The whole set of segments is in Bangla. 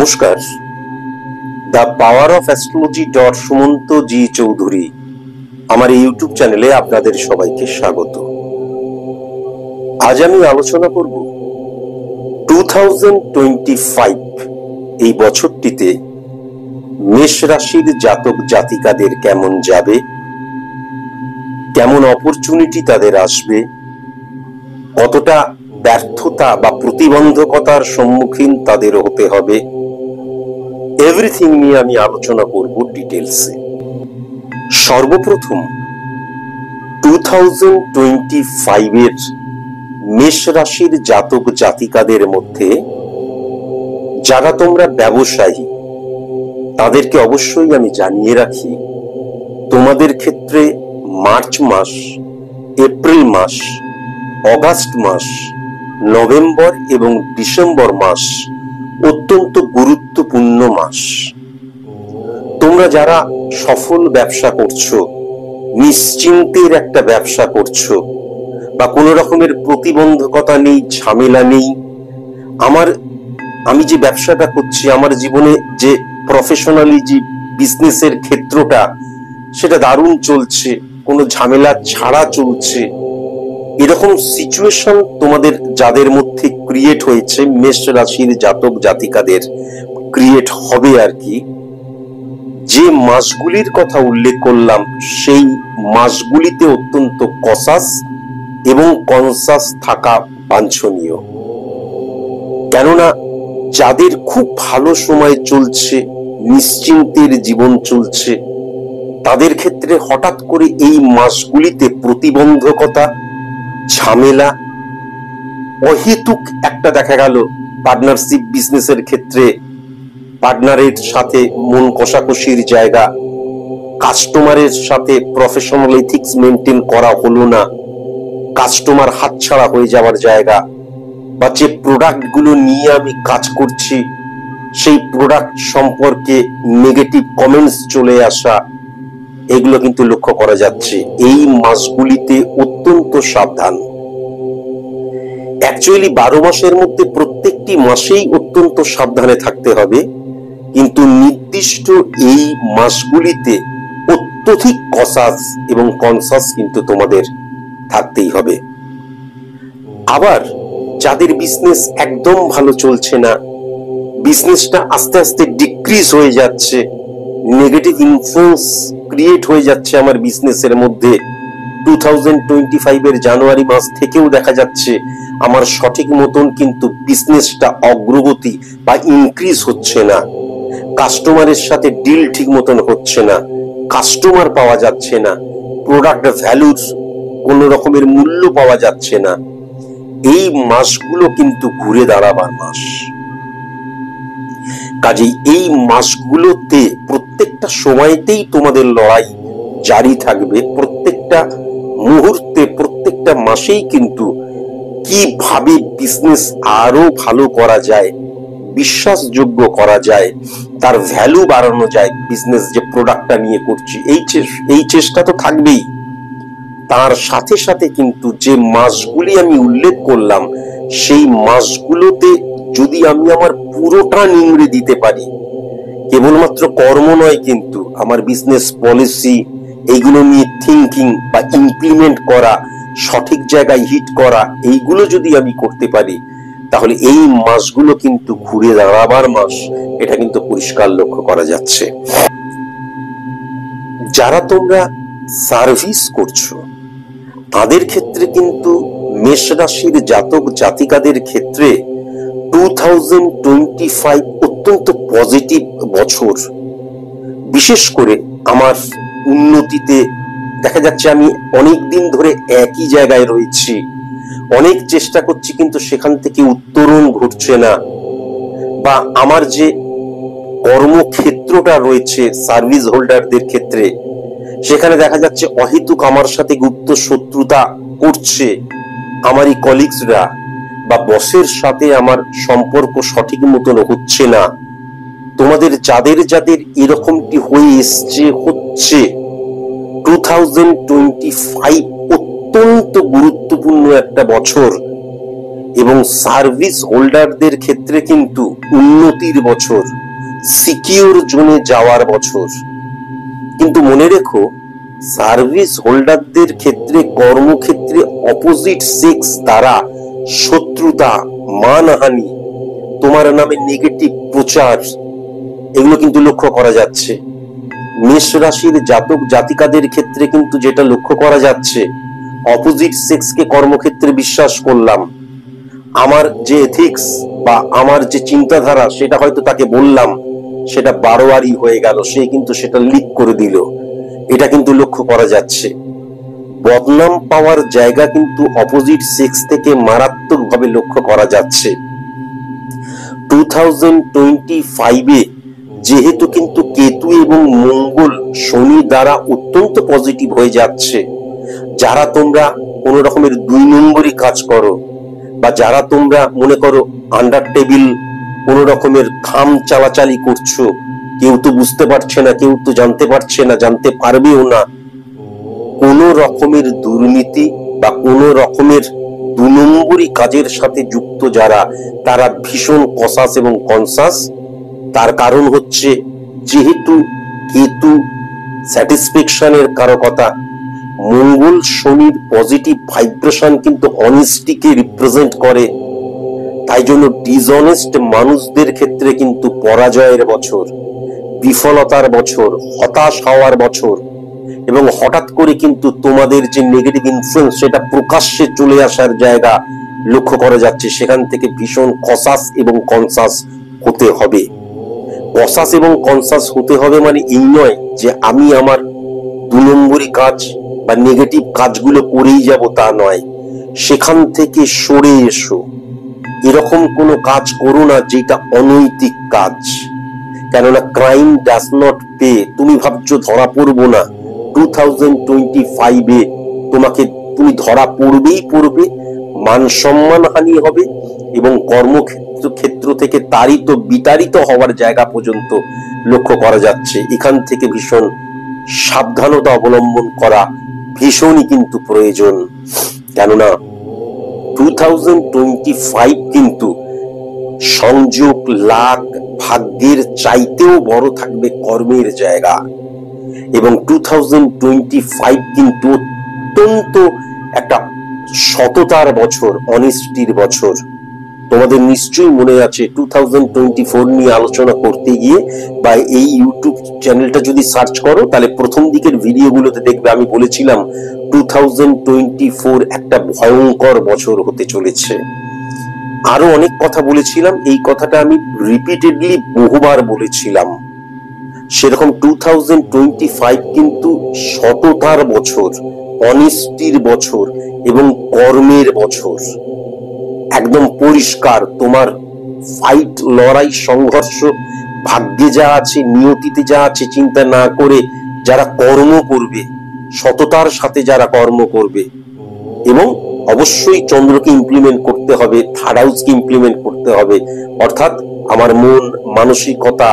নমস্কার। The power of astrology Sumanta ji Chowdhury আমার এই ইউটিউব চ্যানেলে আপনাদের সবাইকে স্বাগত। আজ আমি আলোচনা করব 2025 এই বছরটিতে মেষ রাশির জাতক জাতিকাদের কেমন যাবে, কেমন অপরচুনিটি তাদের আসবে, কতটা ব্যর্থতা বা প্রতিবন্ধকতার সম্মুখীন তাদের হতে হবে, এভরিথিং নিয়ে আমি আলোচনা করব ডিটেলসে। সর্বপ্রথম 2025 এর মেষ রাশির জাতক জাতিকাদের মধ্যে যারা তোমরা ব্যবসায়ী, তাদেরকে অবশ্যই আমি জানিয়ে রাখি তোমাদের ক্ষেত্রে মার্চ মাস, এপ্রিল মাস, অগাস্ট মাস, নভেম্বর এবং ডিসেম্বর মাস অত্যন্ত গুরুত্বপূর্ণ মাস। তোমরা যারা সফল ব্যবসা করছো, নিশ্চিন্তের একটা ব্যবসা করছো, বা কোনো রকমের প্রতিবন্ধকতা নেই, ঝামেলা নেই, আমি যে ব্যবসাটা করছি, আমার জীবনে যে প্রফেশনালি যে বিজনেসের ক্ষেত্রটা, সেটা দারুণ চলছে, কোনো ঝামেলা ছাড়া চলছে, এরকম সিচুয়েশন তোমাদের যাদের মধ্যে ক্রিয়েট হয়েছে, মেষ রাশির জাতক জাতিকাদের ক্রিয়েট হবে আর কি। যে মাসগুলির কথা উল্লেখ করলাম সেই মাসগুলিতে অত্যন্ত কসাস এবং কনসাস থাকা বাঞ্ছনীয়। কেননা যাদের খুব ভালো সময় চলছে, নিশ্চিন্তের জীবন চলছে, তাদের ক্ষেত্রে হঠাৎ করে এই মাসগুলিতে প্রতিবন্ধকতা, ঝামেলা, অহেতুক একটা দেখা গেল পার্টনারশিপ বিজনেসের ক্ষেত্রে পার্টনারের সাথে মন কষাকষির জায়গা, কাস্টমারের সাথে প্রফেশনাল এথিক্স মেনটেন করা হলো না, কাস্টমার হাতছাড়া হয়ে যাওয়ার জায়গা, বা যে প্রোডাক্ট গুলো নিয়ে আমি কাজ করছি সেই প্রোডাক্ট সম্পর্কে নেগেটিভ কমেন্টস চলে আসা, এগুলো কিন্তু লক্ষ্য করা যাচ্ছে। এই মাসগুলিতে অত্যন্ত সাবধান। অ্যাকচুয়ালি 12 মাসের মধ্যে প্রত্যেকটি মাসেই অত্যন্ত সাবধানে থাকতে হবে, কিন্তু নির্দিষ্ট এই মাসগুলিতে অত্যধিক কসাস এবং কনসাস কিন্তু তোমাদের থাকতেই হবে। আবার যাদের বিজনেস একদম ভালো চলছে না, বিজনেসটা আস্তে আস্তে ডিক্রিজ হয়ে যাচ্ছে, নেগেটিভ ইনফ্লুয়েন্স ক্রিয়েট হয়ে যাচ্ছে আমার বিজনেসের মধ্যে, 2025 এর জানুয়ারি মাস থেকেও দেখা যাচ্ছে আমার সঠিক মতন কিন্তু বিজনেসটা অগ্রগতি বা ইনক্রিজ হচ্ছে না, কাস্টমারের সাথে ডিল ঠিক মতন হচ্ছে না, কাস্টমার পাওয়া যাচ্ছে না, প্রোডাক্ট ভ্যালুর কোন রকমের মূল্য পাওয়া যাচ্ছে না, এই মাসগুলো কিন্তু ঘুরে দাঁড়াবার মাস। কাজেই এই মাসগুলোতে প্রত্যেকটা সময়তেই তোমাদের লড়াই জারি থাকবে, প্রত্যেকটা মুহূর্তে, প্রত্যেকটা মাসেই কিন্তু কিভাবে বিজনেস আরো ভালো করা যায়, বিশ্বাসযোগ্য করা যায়, তার ভ্যালু বাড়ানো যায়, বিজনেস যে প্রোডাক্টটা নিয়ে করছি এই চেষ্টা তো থাকবেই। তার সাথে সাথে কিন্তু যে মাসগুলি আমি উল্লেখ করলাম সেই মাসগুলোতে যদি আমি আমার পুরোটা নিংড়ে দিতে পারি, কেবলমাত্র কর্ম নয় কিন্তু আমার বিজনেস পলিসি, এইগুলো নিয়ে থিঙ্কিং বা ইমপ্লিমেন্ট করা, সঠিক জায়গায় হিট করা, এইগুলো যদি আমি করতে পারি, তাহলে এই মাসগুলো কিন্তু ঘুরে দাঁড়াবার মাস, এটা কিন্তু পরিষ্কার লক্ষ্য করা যাচ্ছে। যারা তোমরা সার্ভিস করছো তাদের ক্ষেত্রে কিন্তু মেষ রাশির জাতক জাতিকাদের ক্ষেত্রে 2025 অত্যন্ত পজিটিভ বছর। বিশেষ করে আমার উন্নতিতে দেখা যাচ্ছে আমি অনেক দিন ধরে একই জায়গায় রয়েছি, অনেক চেষ্টা করছি কিন্তু সেখান থেকে উত্তরণ ঘটছে না, বা আমার যে কর্মক্ষেত্রটা রয়েছে সার্ভিস হোল্ডারদের ক্ষেত্রে, সেখানে দেখা যাচ্ছে অহেতুক আমার সাথে গুপ্ত শত্রুতা করছে আমারই কলিগসরা, বা বসের সাথে আমার সম্পর্ক সঠিক মতন হচ্ছে না। তোমাদের যাদের যাদের এরকমটি হয়ে এসছে, হচ্ছে, 2025 অত্যন্ত গুরুত্বপূর্ণ একটা বছর, এবং সার্ভিস হোল্ডারদের ক্ষেত্রে কিন্তু উন্নতির বছর, সিকিউর জোনে যাওয়ার বছর। কিন্তু মনে রেখো, সার্ভিস হোল্ডারদের ক্ষেত্রে কর্মক্ষেত্রে অপোজিট সেক্স দ্বারা শত্রুতা, মানহানি, তোমার নামে নেগেটিভ প্রচার, এগুলো কিন্তু লক্ষ্য করা যাচ্ছে। মেষ রাশির জাতক জাতিকাদের ক্ষেত্রে কিন্তু যেটা লক্ষ্য করা যাচ্ছে, অপোজিট সেক্সকে কর্মক্ষেত্রে বিশ্বাস করলাম, আমার যে এথিক্স বা আমার যে চিন্তাধারা সেটা হয়তো তাকে বললাম, সেটা বারোয়ারি হয়ে গেল, সে কিন্তু সেটা লিক করে দিল, এটা কিন্তু লক্ষ্য করা যাচ্ছে। বদনাম পাওয়ার জায়গা কিন্তু অপোজিট সেক্স থেকে মারাত্মকভাবে লক্ষ্য করা যাচ্ছে। 2025-এ যেহেতু কিন্তু কেতু এবং মঙ্গল শনি দ্বারা অত্যন্ত পজিটিভ হয়ে যাচ্ছে, যারা তোমরা কোন রকমের 2 নম্বরই কাজ করো, বা যারা তোমরা মনে করো আন্ডার টেবিল কোন রকমের খাম চালাচালি করছো, কেউ তো বুঝতে পারছে না, কেউ তো জানতে পারছে না, জানতে পারবেও না, কোন রকমের দুর্নীতি বা কোন রকমের 2 নম্বরই কাজের সাথে যুক্ত যারা, তারা ভীষণ কসাস এবং কনসাস। তার কারণ হচ্ছে, যেহেতু কেতু স্যাটিসফ্যাকশনের কারকতা, মঙ্গল শনির পজিটিভ ভাইব্রেশন কিন্তু অনেস্টিকে রিপ্রেজেন্ট করে, তাই জন্য ডিসঅনেস্ট মানুষদের ক্ষেত্রে কিন্তু পরাজয়ের বছর, বিফলতার বছর, হতাশ হওয়ার বছর, এবং হঠাৎ করে কিন্তু তোমাদের যে নেগেটিভ ইনফ্লুয়েন্স সেটা প্রকাশ্যে চলে আসার জায়গা লক্ষ্য করা যাচ্ছে। সেখান থেকে ভীষণ কসাস এবং কনসাস হতে হবে। কসাস এবং কনসাস হতে হবে মানে এই নয় যে আমি আমার 2 নম্বরই কাজ বা নেগেটিভ কাজগুলো করেই যাব, তা নয়। সেখান থেকে সরে এসো, এরকম কোনো কাজ করো না যেটা অনৈতিক কাজ, কেননা ক্রাইম ডাজ নট পে। তুমি ভাবছো ধরা পড়বো না, 2025-এ তুমি ধরা পড়বেই পড়বে, মান সম্মান হানি হবে এবং কর্মক্ষেত্র থেকে তাড়িত বিতাড়িত হওয়ার জায়গা পর্যন্ত লক্ষ্য করা যাচ্ছে। এখান থেকে ভীষণ সাবধানতা অবলম্বন করা ভীষণই কিন্তু প্রয়োজন, কেননা 2025 কিন্তু সংযোগ, লাক, ভাগ্যের চাইতেও বড় থাকবে কর্মের জায়গা। এবং 2025 কিন্তু অত্যন্ত একটা সততার বছর, অনেস্টির বছর। তোমাদের নিশ্চয়ই মনে আছে 2024 নিয়ে আলোচনা করতে গিয়ে, বা এই ইউটিউব চ্যানেলটা যদি সার্চ করো তাহলে প্রথম দিকের ভিডিওগুলোতে দেখবে আমি বলেছিলাম 2024 একটা ভয়ঙ্কর বছর হতে চলেছে। আরো অনেক কথা বলেছিলাম, এই কথাটা আমি রিপিটেডলি বহুবার বলেছিলাম। সেরকম 2025 কিন্তু সততার বছর, অনেস্টির বছর এবং কর্মের বছর। একদম পরিষ্কার তোমার ফাইট, লড়াই, সংঘর্ষ ভাগ্যে যা আছে, নিয়তিতে যা আছে চিন্তা না করে যারা কর্ম করবে, সততার সাথে যারা কর্ম করবে, এবং অবশ্যই চন্দ্রকে ইমপ্লিমেন্ট করতে হবে, থার্ড হাউসকে ইমপ্লিমেন্ট করতে হবে, অর্থাৎ আমার মন, মানসিকতা,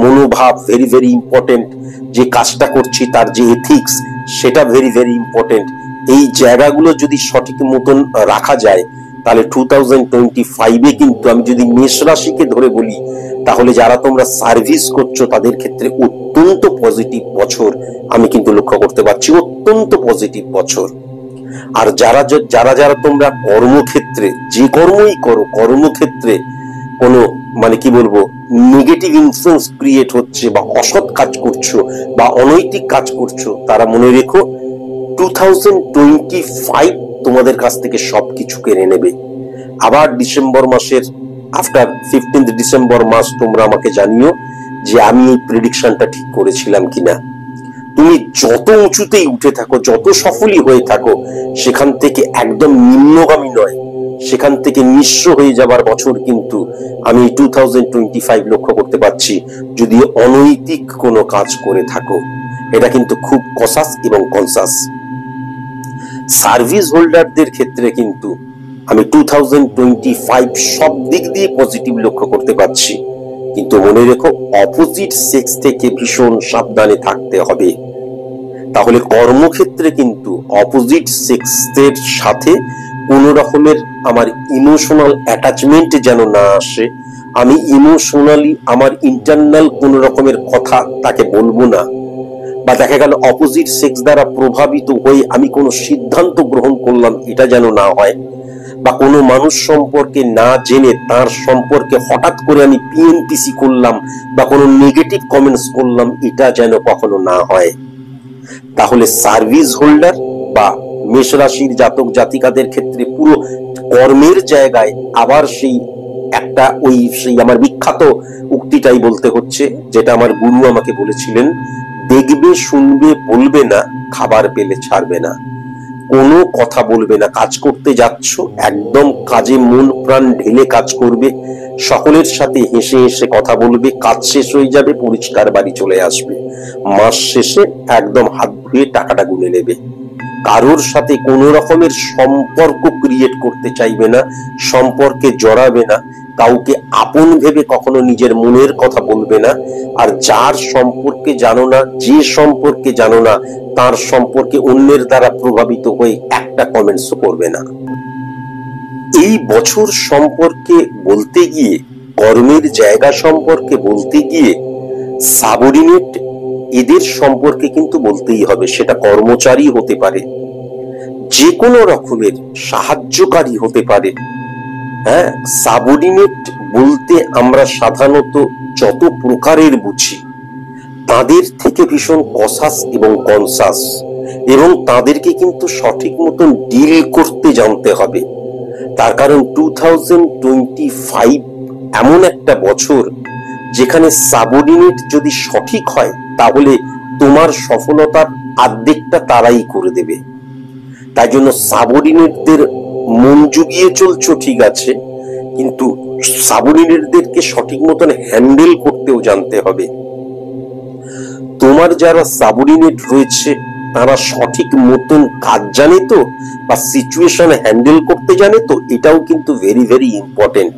মনোভাব ভেরি ভেরি ইম্পর্টেন্ট। যে কাজটা করছি তার যে এথিক্স সেটা ভেরি ভেরি ইম্পর্টেন্ট। এই জায়গাগুলো যদি সঠিক মতন রাখা যায় তাহলে 2025-এ কিন্তু আমি যদি মেষ রাশিকে ধরে বলি, তাহলে যারা তোমরা সার্ভিস করছো তাদের ক্ষেত্রে অত্যন্ত পজিটিভ বছর আমি কিন্তু লক্ষ্য করতে পারছি, অত্যন্ত পজিটিভ বছর। আর যারা যারা তোমরা কর্মক্ষেত্রে যে কর্মই করো, কর্মক্ষেত্রে কোনো মানে কি বলবো নেগেটিভ ইনফ্লুয়েন্স ক্রিয়েট হচ্ছে বা অসৎ কাজ করছো বা অনৈতিক কাজ করছো, তারা মনে রেখো 2025 তোমাদের কাছ থেকে সবকিছু কেড়ে নেবে। আবার ডিসেম্বর মাসের আফটার 15th ডিসেম্বর মাস তোমরা আমাকে জানিও যে আমি এই প্রেডিকশনটা ঠিক করেছিলাম কিনা। তুমি যত উঁচুতেই উঠে থাকো, যত সফলই হয়ে থাকো, সেখান থেকে একদম নিম্নগামী নয়, সেখান থেকে নিঃস্ব হয়ে যাবার বছর কিন্তু আমি 2025 লক্ষ্য করতে পারছি, যদি অনৈতিক কোনো কাজ করে থাকো। এটা কিন্তু খুব কসাস এবং কনসাস। সার্ভিস হোল্ডারদের ক্ষেত্রে কিন্তু আমি 2025 সব দিক দিয়ে পজিটিভ লক্ষ্য করতে পারছি, কিন্তু মনে রেখো অপোজিট সেক্স থেকে ভীষণ সাবধানে থাকতে হবে। তাহলে কর্মক্ষেত্রে কিন্তু অপোজিট সেক্সের সাথে কোনো রকমের আমার ইমোশনাল অ্যাটাচমেন্ট যেন না আসে। আমি ইমোশনালি আমার ইন্টারনাল কোনো রকমের কথা তাকে বলবো না, বা দেখা গেল অপোজিট সেক্স দ্বারা প্রভাবিত হয়ে আমি কোনো সিদ্ধান্ত গ্রহণ করলাম, এটা যেন না হয়। বা কোনো মানুষ সম্পর্কে না জেনে তার সম্পর্কে হঠাৎ করে আমি পিএনপিসি করলাম বা কোনো নেগেটিভ কমেন্টস করলাম, এটা যেন কখনো না হয়। তাহলে সার্ভিস হোল্ডার বা মেষ রাশির জাতক জাতিকাদের ক্ষেত্রে পুরো কর্মের জায়গায় আবার সেই আমার বিখ্যাত উক্তিটাই বলতে হচ্ছে, যেটা আমার গুরু আমাকে বলেছিলেন, দেখবে শুনবে বলবে না, খাবার পেলে ছাড়বে না। কোনো কথা বলবে না, কাজ করতে যাচ্ছ একদম কাজে মন প্রাণ ঢেলে কাজ করবে, সকলের সাথে হেসে হেসে কথা বলবে, কাজ শেষ হয়ে যাবে, পরিষ্কার বাড়ি চলে আসবে, মাস শেষে একদম হাত ধুয়ে টাকাটা গুনে নেবে। কারোর সাথে কোনো রকমের সম্পর্ক ক্রিয়েট করতে চাইবে না, সম্পর্কে জড়াবে না, কাউকে আপন ভেবে কখনো নিজের মনের কথা বলবে না। আর যার সম্পর্কে জানো না, যে সম্পর্কে জানো না, তার সম্পর্কে অন্যের দ্বারা প্রভাবিত হয়ে একটা কমেন্টসও করবে না। এই বছর সম্পর্কে বলতে গিয়ে, কর্মের জায়গা সম্পর্কে বলতে গিয়ে, সাবঅর্ডিনেট এদের সম্পর্কে কিন্তু বলতেই হবে। সেটা কর্মচারী হতে পারে, যে কোনো রকমের সাহায্যকারী হতে পারে। হ্যাঁ, সাবঅর্ডিনেট বলতে আমরা সাধারণত যত প্রকারের বুঝি, তাদের থেকে ভীষণ কসাস এবং কনসাস, এবং তাদেরকে কিন্তু সঠিক মতন ডিল করতে জানতে হবে। তার কারণ 2025 এমন একটা বছর যেখানে সাবঅর্ডিনেট যদি সঠিক হয়, তাহলে তোমার সফলতার অর্ধেকটা তারাই করে দেবে। তাই জন্য সাবঅর্ডিনেটদের মন জুগিয়ে চলছো ঠিক আছে, কিন্তু সাবঅর্ডিনেটদেরকে সঠিক মতন হ্যান্ডেল করতেও জানতে হবে। তোমার যারা সাবঅর্ডিনেট রয়েছে তারা সঠিক মতন কাজ জানে তো, বা সিচুয়েশন হ্যান্ডেল করতে জানে তো, এটাও কিন্তু ভেরি ভেরি ইম্পর্টেন্ট।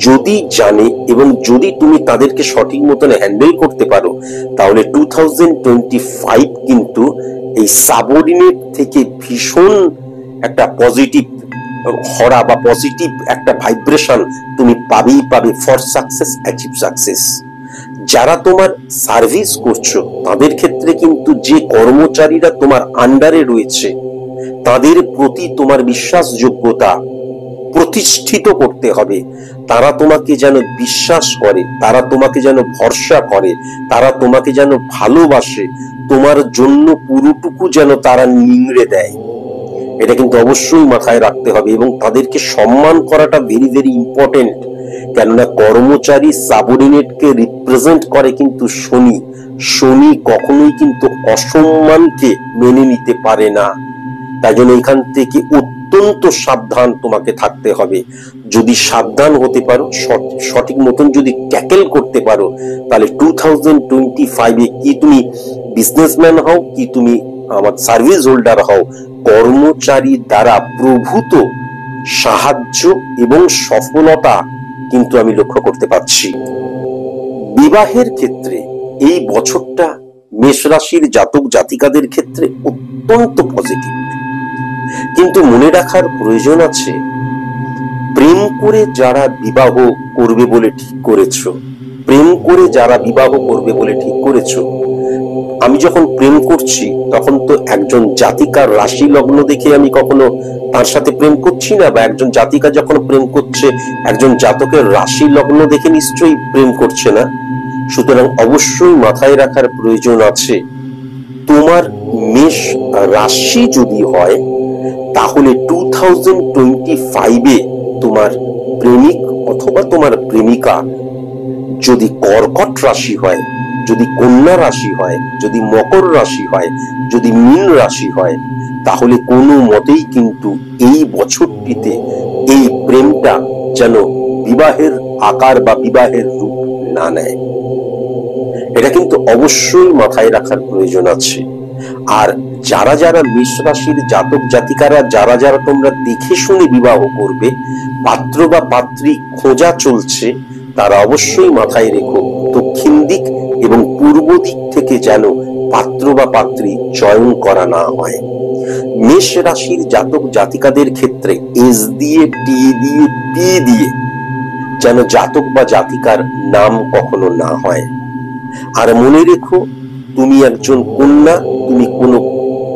যদি জানে এবং যদি তুমি তাদেরকে সঠিক মতন হ্যান্ডেল করতে পারো, তাহলে 2025 কিন্তু এই সাবঅর্ডিনেট থেকে ভীষণ একটা পজিটিভ হরা বা পজিটিভ একটা ভাইব্রেশন তুমি পাবেই পাবে ফর সাকসেস, অ্যাচিভ সাকসেস। যারা তোমার সার্ভিস করছো তাদের ক্ষেত্রে কিন্তু যে কর্মচারীরা তোমার আন্ডারে রয়েছে, তাদের প্রতি তোমার বিশ্বাসযোগ্যতা প্রতিষ্ঠিত করতে হবে। তারা তোমাকে যেন বিশ্বাস করে, তারা তোমাকে যেন ভরসা করে, তারা তোমাকে যেন ভালোবাসে, তোমার জন্য পুরোটুকু যেন তারা নিংড়ে দেয়। এটা কিন্তু অবশ্যই মাথায় রাখতে হবে, এবং তাদেরকে সম্মান করাটা ভেরি ভেরি ইম্পর্টেন্ট। কেননা কর্মচারী সাবঅর্ডিনেটকে রিপ্রেজেন্ট করে কিন্তু শনি। শনি কখনোই কিন্তু অসম্মানকে মেনে নিতে পারে না। তাই জন্য এখান থেকে অত্যন্ত সাবধান তোমাকে থাকতে হবে। যদি সাবধান হতে পারো, সঠিক মতন যদি ট্যাকেল করতে পারো, তাহলে 2025 কি তুমি বিজনেসম্যান হও, কি তুমি আমার সার্ভিস হোল্ডার হও, কর্মচারী দ্বারা প্রভূত সাহায্য এবং সফলতা কিন্তু আমি লক্ষ্য করতে পারছি। বিবাহের ক্ষেত্রে এই বছরটা মেষ রাশির জাতক জাতিকাদের ক্ষেত্রে অত্যন্ত পজিটিভ, কিন্তু মনে রাখার প্রয়োজন আছে, প্রেম করে যারা বিবাহ করবে বলে ঠিক করেছো, প্রেম করে যারা বিবাহ করবে বলে ঠিক করেছো, আমি যখন প্রেম করছি তখন তো একজন জাতিকার রাশি লগ্ন দেখে আমি কখনো তার সাথে প্রেম করছি না, বা একজন জাতিকা যখন প্রেম করছে একজন জাতকের রাশি লগ্ন দেখে নিশ্চয়ই প্রেম করছে না। সুতরাং অবশ্যই মাথায় রাখার প্রয়োজন আছে, তোমার মেষ রাশি যদি হয় তাহলে 2025 তোমার প্রেমিক অথবা তোমার প্রেমিকা যদি কর্কট রাশি হয়, যদি কন্যা রাশি হয়, যদি মকর রাশি হয়, যদি মীন রাশি হয়, তাহলে কোনো মতেই কিন্তু এই বছরটিতে এই প্রেমটা যেন বিবাহের আকার বা বিবাহের রূপ না নেয়। এটা কিন্তু অবশ্যই মাথায় রাখার প্রয়োজন আছে। আর যারা যারা মেষ রাশির জাতক জাতিকারা যারা যারা তোমরা দেখে শুনে বিবাহ করবে, পাত্র বা পাত্রী খোঁজা চলছে, তারা অবশ্যই মাথায় রেখো দক্ষিণ দিক এবং পূর্ব দিক থেকে যেন পাত্র বা পাত্রী চয়ন করা না হয়। মেষ রাশির জাতক জাতিকাদের ক্ষেত্রে এস দিয়ে, টি দিয়ে, পি দিয়ে যেন জাতক বা জাতিকার নাম কখনো না হয়। আর মনে রেখো, তুমি একজন কন্যা, তুমি কোনো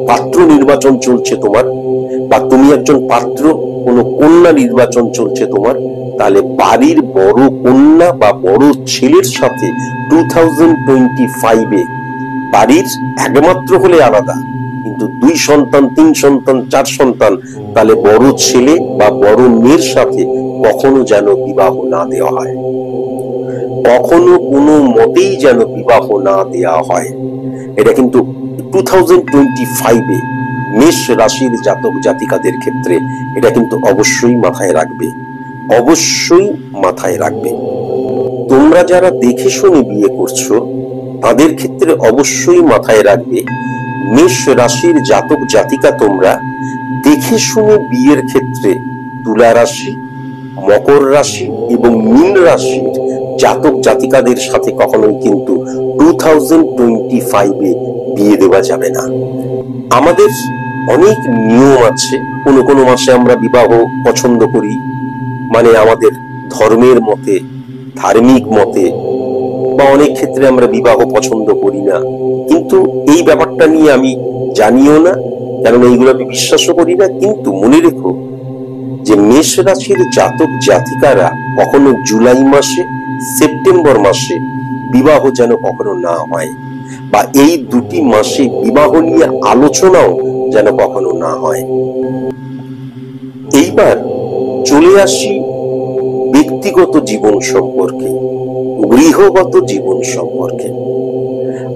পাত্র নির্বাচন চলছে তোমার, বা তুমি একজন পাত্র, কোনো কন্যা নির্বাচন চলছে তোমার, তাহলে বাড়ির বড় কন্যা বা বড় ছেলের সাথে 2025-এ বাড়ির একমাত্র হলে আলাদা, কিন্তু 2 সন্তান, 3 সন্তান, 4 সন্তান, তাহলে বড় ছেলে বা বড় মেয়ের সাথে কখনো যেন বিবাহ না দেওয়া হয়, কখনো কোনো মতেই যেন বিবাহ না দেওয়া হয়। এটা কিন্তু 2025-এ মেষ রাশির জাতক জাতিকাদের ক্ষেত্রে এটা কিন্তু অবশ্যই মাথায় রাখবে, অবশ্যই মাথায় রাখবে। তোমরা যারা দেখে শুনে বিয়ে করছো তাদের ক্ষেত্রে অবশ্যই মাথায় রাখবে, মেষ রাশির জাতক জাতিকা তোমরা দেখে শুনে বিয়ের ক্ষেত্রে তুলা রাশি, মকর রাশি এবং মীন রাশির জাতক জাতিকাদের সাথে কখনোই কিন্তু 2025-এ বিয়ে দেওয়া যাবে না। আমাদের অনেক নিয়ম আছে, কোনো কোনো মাসে আমরা বিবাহ পছন্দ করি, মানে আমাদের ধর্মের মতে, ধার্মিক মতে, বা অনেক ক্ষেত্রে আমরা বিবাহ পছন্দ করি না। কিন্তু এই ব্যাপারটা নিয়ে আমি জানিও না, কারণ এইগুলো আমি বিশ্বাসও করি না। কিন্তু মনে রেখো যে মেষ রাশির জাতক জাতিকারা কখনো জুলাই মাসে, সেপ্টেম্বর মাসে বিবাহ যেন কখনো না হয়, বা এই দুটি মাসে বিবাহ নিয়ে আলোচনাও যেন কখনো না হয়। এইবার চলে আসি ব্যক্তিগত জীবন সম্পর্কে, গৃহগত জীবন সম্পর্কে।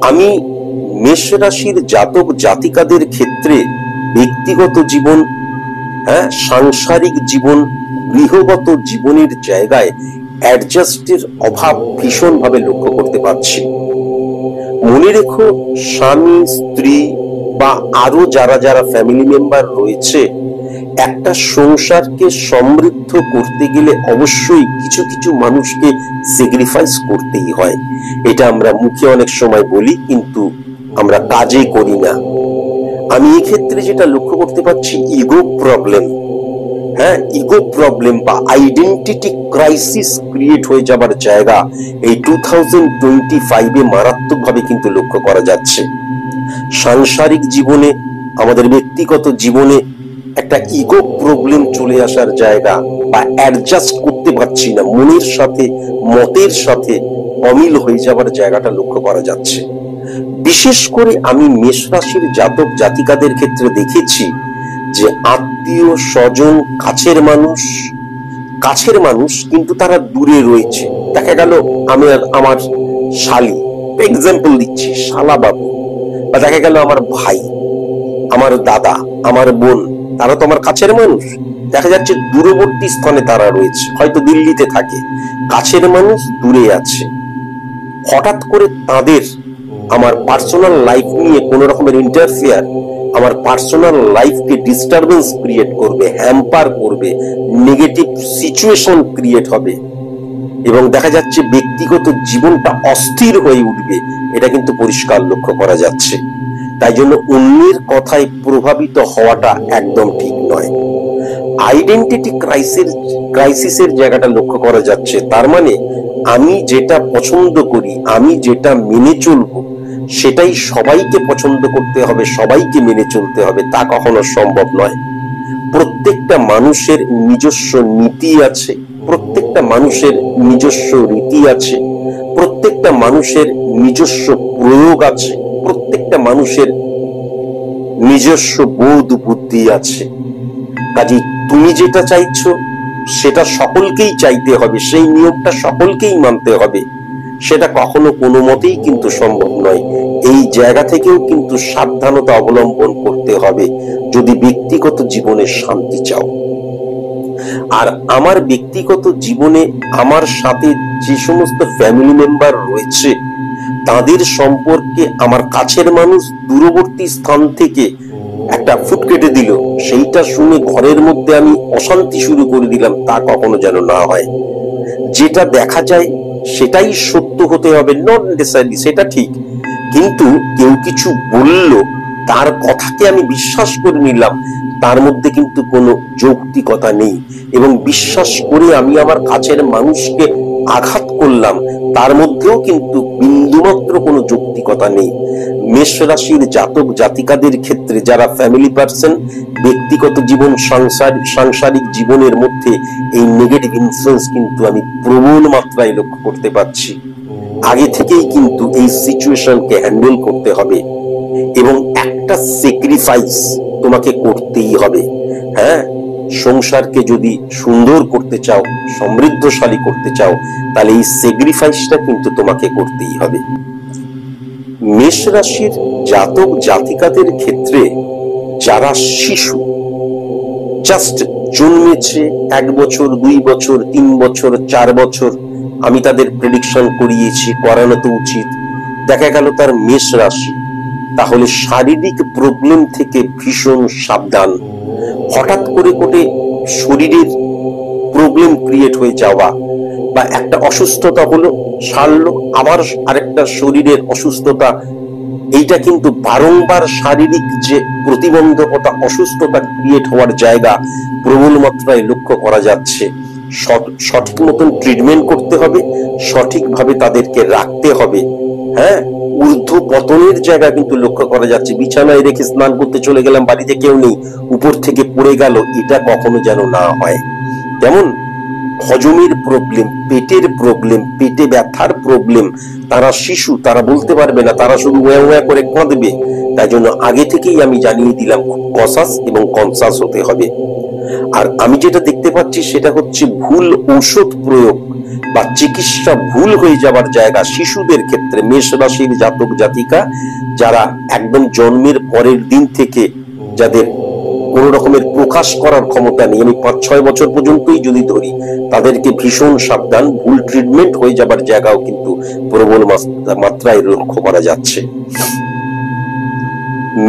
আমি মেষ রাশির জাতক জাতিকাদের ক্ষেত্রে ব্যক্তিগত জীবন, সাংসারিক জীবন, গৃহগত জীবনের জায়গায় অ্যাডজাস্টের অভাব ভীষণভাবে লক্ষ্য করতে পারছি। মনে রেখো, স্বামী, স্ত্রী বা আরো যারা যারা ফ্যামিলি মেম্বার রয়েছে, একটা সংসারকে সমৃদ্ধ করতে গেলে অবশ্যই কিছু কিছু মানুষকে স্যাক্রিফাইস করতেই হয়। এটা আমরা মুখে অনেক সময় বলি, কিন্তু আমরা কাজে করি না। আমি এই ক্ষেত্রে যেটা লক্ষ্য করতে পারছি, ইগো প্রবলেম, ইগো প্রবলেম বা আইডেন্টিটি ক্রাইসিস ক্রিয়েট হয়ে যাবার জায়গা এই 2025-এ মারাত্মকভাবে কিন্তু লক্ষ্য করা যাচ্ছে। সাংসারিক জীবনে, আমাদের ব্যক্তিগত জীবনে একটা ইগো প্রবলেম চলে আসার জায়গা, বা অ্যাডজাস্ট করতে পারছি না, মনের সাথে মতের সাথে অমিল হয়ে যাবার জায়গাটা লক্ষ্য করা যাচ্ছে। বিশেষ করে আমি মেষ রাশির জাতক জাতিকাদের ক্ষেত্রে দেখেছি যে আত্মীয় স্বজন, কাছের মানুষ কিন্তু তারা দূরে রয়েছে। দেখা গেল আমি আমার শালি, এক্সাম্পল দিচ্ছি, শালা বাবু, বা দেখা গেল আমার ভাই, আমার দাদা, আমার বোন, তারা তো আমার কাছের মানুষ। দেখা যাচ্ছে দূরবর্তী স্থানে তারা রয়েছে, হয়তো দিল্লিতে থাকে, কাছের মানুষ দূরে আছে। হঠাৎ করে তাদের আমার পার্সোনাল লাইফ নিয়ে কোন রকমের ইন্টারফেয়ার, আমার পার্সোনাল লাইফকে ডিস্টারবেন্স ক্রিয়েট করবে, হ্যাম্পার করবে, নেগেটিভ সিচুয়েশন ক্রিয়েট হবে, এবং দেখা যাচ্ছে ব্যক্তিগত জীবনটা অস্থির হয়ে উঠবে। এটা কিন্তু পরিষ্কার লক্ষ্য করা যাচ্ছে। তাই জন্য অন্যের কথায় প্রভাবিত হওয়াটা একদম ঠিক নয়। আইডেন্টিটি ক্রাইসিসের জায়গাটা লক্ষ্য করা যাচ্ছে। তার মানে আমি যেটা পছন্দ করি, আমি যেটা মেনে চলবো, সেটাই সবাইকে পছন্দ করতে হবে, সবাইকে মেনে চলতে হবে, তা কখনো সম্ভব নয়। প্রত্যেকটা মানুষের নিজস্ব নীতি আছে, প্রত্যেকটা মানুষের নিজস্ব রীতি আছে, প্রত্যেকটা মানুষের নিজস্ব প্রয়োগ আছে, প্রত্যেকটা মানুষের নিজস্ব বোধ বুদ্ধি আছে। কাজে তুমি যেটা চাইছো সেটা সকলকেই চাইতে হবে, সেই নিয়মটা সকলকেই মানতে হবে, সেটা কখনো কোনো মতেই কিন্তু সম্ভব নয়। এই জায়গা থেকেও কিন্তু সাবধানতা অবলম্বন করতে হবে যদি ব্যক্তিগত জীবনে শান্তি চাও। আর আমার ব্যক্তিগত জীবনে আমার সাথে যে সমস্ত ফ্যামিলি মেম্বার রয়েছে তাদের সম্পর্কে আমার কাছের মানুষ দূরবর্তী স্থান থেকে একটা ফুট কেটে দিল, সেইটা শুনে ঘরের মধ্যে আমি অশান্তি শুরু করে দিলাম, তা কখনো যেন না হয়। যেটা দেখা যায় সেটাই সত্য হতে হবে, নট নেসেসারি, সেটা ঠিক, কিন্তু কেউ কিছু বলল তার কথাকে আমি বিশ্বাস করে নিলাম, তার মধ্যে কিন্তু কোনো যৌক্তিকতা নেই। এবং বিশ্বাস করে আমি আমার কাছের মানুষকে আঘাত করলাম, তার মধ্যেও কিন্তু বিন্দুমাত্র কোনো যৌক্তিকতা নেই। মেষ রাশির জাতক জাতিকাদের ক্ষেত্রে যারা ফ্যামিলি পার্সন, ব্যক্তিগত জীবন, সাংসারিক জীবনের মধ্যে এই নেগেটিভ ইনফ্লুয়েন্স কিন্তু আমি প্রবল মাত্রায় লক্ষ্য করতে পারছি। আগে থেকেই কিন্তু এই সিচুয়েশনকে হ্যান্ডেল করতে হবে এবং একটা স্যাক্রিফাইস তোমাকে করতেই হবে। হ্যাঁ, সংসারকে যদি সুন্দর করতে চাও, সমৃদ্ধশালী করতে চাও, তাহলে এই স্যাক্রিফাইসটা কিন্তু তোমাকে করতেই হবে। মেষ রাশির জাতক জাতিকাদের ক্ষেত্রে যারা শিশু, জাস্ট জন্মেছে 1 বছর, 2 বছর, 3 বছর, 4 বছর, আমি তাদের প্রেডিকশন করিয়েছি, করানো তো উচিত, দেখা গেল তার মেষ রাশি, তাহলে শারীরিক প্রবলেম থেকে ভীষণ সাবধান। হঠাৎ করে শরীরের প্রবলেম ক্রিয়েট হয়ে যাওয়া, বা একটা অসুস্থতা হলো, সারলো, আবার আরেকটা শরীরের অসুস্থতা, এইটা কিন্তু বারংবার শারীরিক যে প্রতিবন্ধকতা, অসুস্থতা ক্রিয়েট হওয়ার জায়গা প্রবল মাত্রায় লক্ষ্য করা যাচ্ছে। সঠিক মতন ট্রিটমেন্ট করতে হবে, সঠিকভাবে তাদেরকে রাখতে হবে। হ্যাঁ, ঊর্ধ্ব পতনের জায়গা কিন্তু লক্ষ্য করা যাচ্ছে। বিছানায় রেখে স্নান করতে চলে গেলাম, বাড়িতে কেউ নেই, উপর থেকে পড়ে গেল, এটা কখনো যেন না হয়। যেমন হজমের প্রবলেম, পেটের প্রবলেম, পেটে ব্যথার প্রবলেম, তারা শিশু, তারা বলতে পারবে না, তারা শুধু ওয়া ওয়া করে কাঁদবে। তাই জন্য আগে থেকেই আমি জানিয়ে দিলাম, খুব কসাস এবং কনসাস হতে হবে। আর আমি যেটা দেখতে পাচ্ছি সেটা হচ্ছে ভুল ঔষধ প্রয়োগ বা চিকিৎসা ভুল হয়ে যাবার জায়গা শিশুদের ক্ষেত্রে। মেষ রাশির জাতক জাতিকা যারা একদম জন্মের পরের দিন থেকে, যাদের কোন রকমের প্রকাশ করার ক্ষমতা নেই, আমি 5-6 বছর পর্যন্তই যদি ধরি, তাদেরকে ভীষণ সাবধান। ভুল ট্রিটমেন্ট হয়ে যাবার জায়গাও কিন্তু প্রবল মাত্রায় লক্ষ্য করা যাচ্ছে।